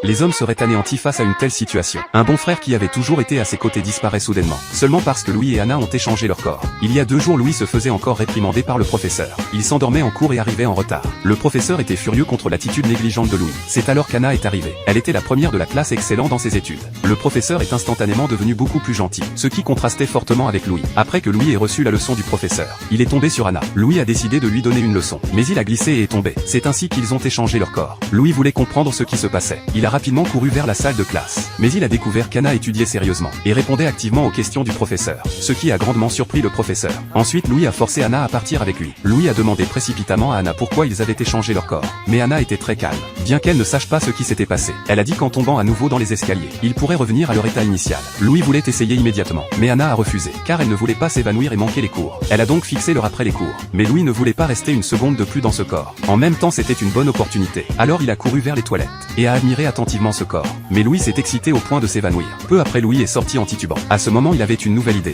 Les hommes seraient anéantis face à une telle situation. Un bon frère qui avait toujours été à ses côtés disparaît soudainement, seulement parce que Louis et Anna ont échangé leur corps. Il y a 2 jours, Louis se faisait encore réprimander par le professeur. Il s'endormait en cours et arrivait en retard. Le professeur était furieux contre l'attitude négligente de Louis. C'est alors qu'Anna est arrivée. Elle était la première de la classe, excellente dans ses études. Le professeur est instantanément devenu beaucoup plus gentil, ce qui contrastait fortement avec Louis. Après que Louis ait reçu la leçon du professeur, il est tombé sur Anna. Louis a décidé de lui donner une leçon, mais il a glissé et est tombé. C'est ainsi qu'ils ont échangé leur corps. Louis voulait comprendre ce qui se passait. Il a rapidement couru vers la salle de classe, mais il a découvert qu'Anna étudiait sérieusement et répondait activement aux questions du professeur, ce qui a grandement surpris le professeur. Ensuite, Louis a forcé Anna à partir avec lui. Louis a demandé précipitamment à Anna pourquoi ils avaient échangé leur corps, mais Anna était très calme, bien qu'elle ne sache pas ce qui s'était passé. Elle a dit qu'en tombant à nouveau dans les escaliers, ils pourraient revenir à leur état initial. Louis voulait essayer immédiatement, mais Anna a refusé, car elle ne voulait pas s'évanouir et manquer les cours. Elle a donc fixé l'heure après les cours, mais Louis ne voulait pas rester une seconde de plus dans ce corps. En même temps, c'était une bonne opportunité. Alors il a couru vers les toilettes et a admiré attentivement ce corps. Mais Louis s'est excité au point de s'évanouir. Peu après, Louis est sorti en titubant. À ce moment, il avait une nouvelle idée.